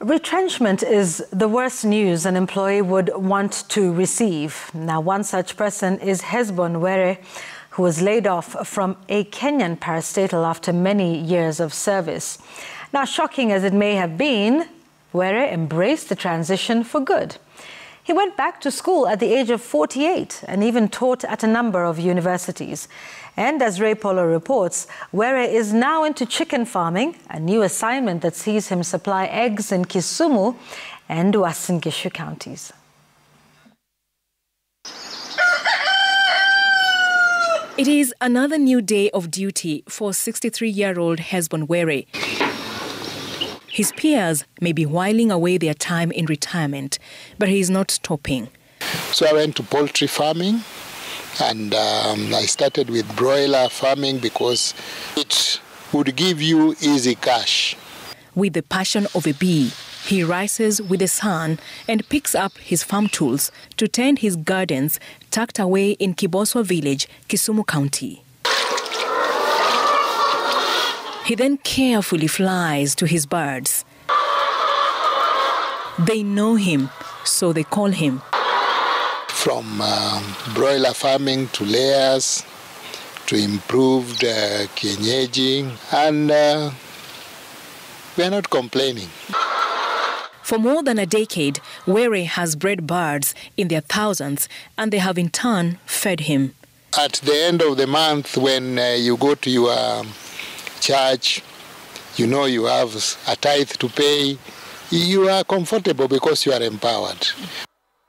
Retrenchment is the worst news an employee would want to receive. Now, one such person is Hesbon Were, who was laid off from a Kenyan parastatal after many years of service. Now, shocking as it may have been, Were embraced the transition for good. He went back to school at the age of 48 and even taught at a number of universities. And as Polo reports, Were is now into chicken farming, a new assignment that sees him supply eggs in Kisumu and Uasin Gishu counties. It is another new day of duty for 63-year-old Hesbon Were. His peers may be whiling away their time in retirement, but he is not stopping. So I went to poultry farming, and I started with broiler farming because it would give you easy cash. With the passion of a bee, he rises with the sun and picks up his farm tools to tend his gardens tucked away in Kiboswa village, Kisumu County. He then carefully flies to his birds. They know him, so they call him. From broiler farming to layers, to improved kienyeji, and we're not complaining. For more than a decade, Were has bred birds in their thousands, and they have in turn fed him. At the end of the month, when you go to your church, you know you have a tithe to pay, you are comfortable because you are empowered.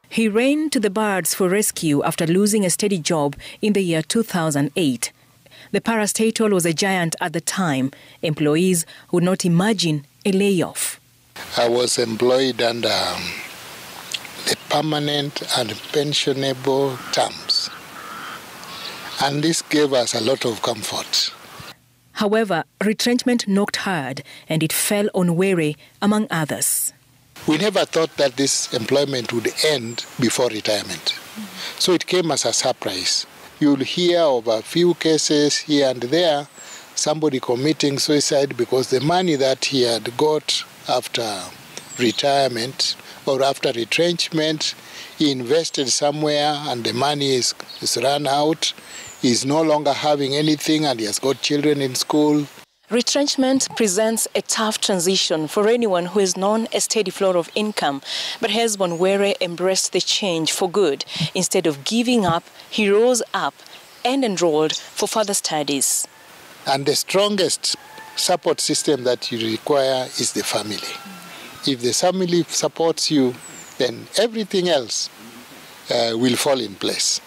He ran to the birds for rescue after losing a steady job in the year 2008. The parastatal was a giant at the time. Employees would not imagine a layoff. I was employed under the permanent and pensionable terms, and this gave us a lot of comfort. However, retrenchment knocked hard, and it fell on Were, among others. We never thought that this employment would end before retirement. So it came as a surprise. You'll hear of a few cases here and there, somebody committing suicide because the money that he had got after retirement or after retrenchment, he invested somewhere and the money is run out. He's no longer having anything and he has got children in school. Retrenchment presents a tough transition for anyone who has known a steady flow of income. But Hesbon Were embraced the change for good. Instead of giving up, he rose up and enrolled for further studies. And the strongest support system that you require is the family. If the family supports you, then everything else will fall in place.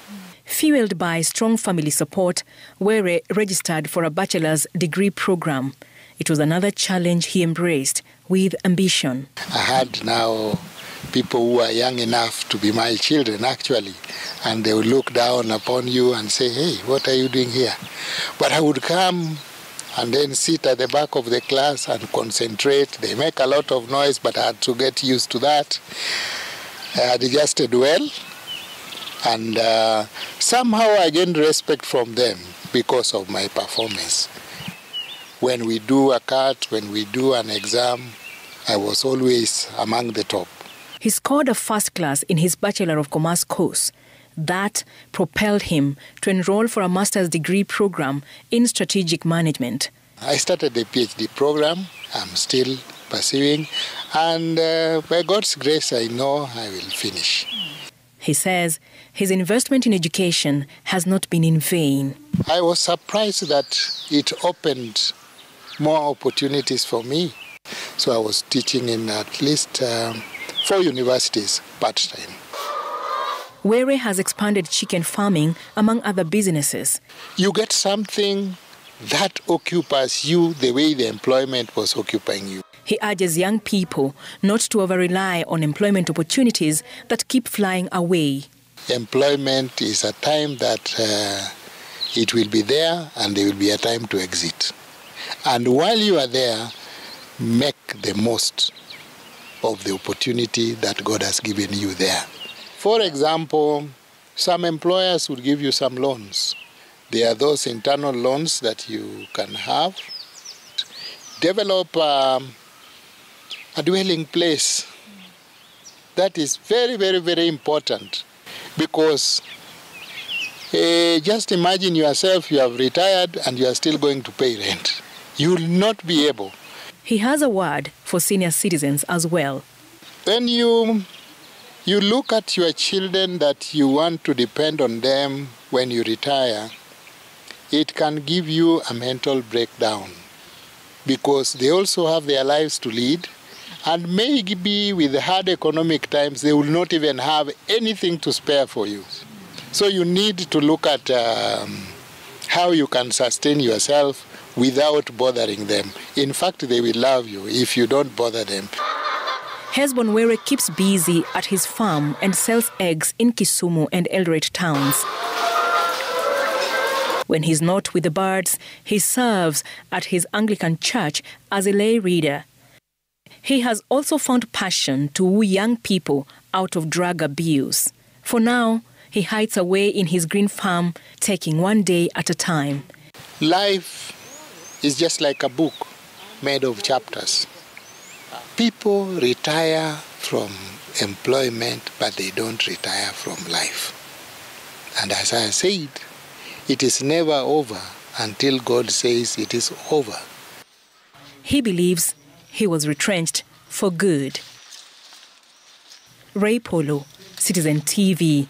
Fueled by strong family support, Were registered for a bachelor's degree program. It was another challenge he embraced with ambition. I had now people who are young enough to be my children, actually, and they would look down upon you and say, hey, what are you doing here? But I would come and then sit at the back of the class and concentrate. They make a lot of noise, but I had to get used to that. I had adjusted well. And somehow I gained respect from them because of my performance. When we do a cut, when we do an exam, I was always among the top. He scored a first class in his Bachelor of Commerce course. That propelled him to enroll for a master's degree program in strategic management. I started the PhD program. I'm still pursuing. And by God's grace, I know I will finish. He says his investment in education has not been in vain. I was surprised that it opened more opportunities for me. So I was teaching in at least 4 universities part-time. Were has expanded chicken farming among other businesses. You get something that occupies you the way the employment was occupying you. He urges young people not to over-rely on employment opportunities that keep flying away. Employment is a time that it will be there and there will be a time to exit. And while you are there, make the most of the opportunity that God has given you there. For example, some employers would give you some loans. There are those internal loans that you can have. Develop a dwelling place. That is very, very, very important, because just imagine yourself, you have retired and you are still going to pay rent. You will not be able. He has a word for senior citizens as well. When you look at your children that you want to depend on them when you retire, it can give you a mental breakdown, because they also have their lives to lead, and maybe with the hard economic times, they will not even have anything to spare for you. So you need to look at how you can sustain yourself without bothering them. In fact, they will love you if you don't bother them. Hesbon Were keeps busy at his farm and sells eggs in Kisumu and Eldoret towns. When he's not with the birds, he serves at his Anglican church as a lay reader. He has also found passion to woo young people out of drug abuse. For now, he hides away in his green farm, taking one day at a time. Life is just like a book made of chapters. People retire from employment, but they don't retire from life. And as I said, it is never over until God says it is over. He believes he was retrenched for good. Polo, Citizen TV.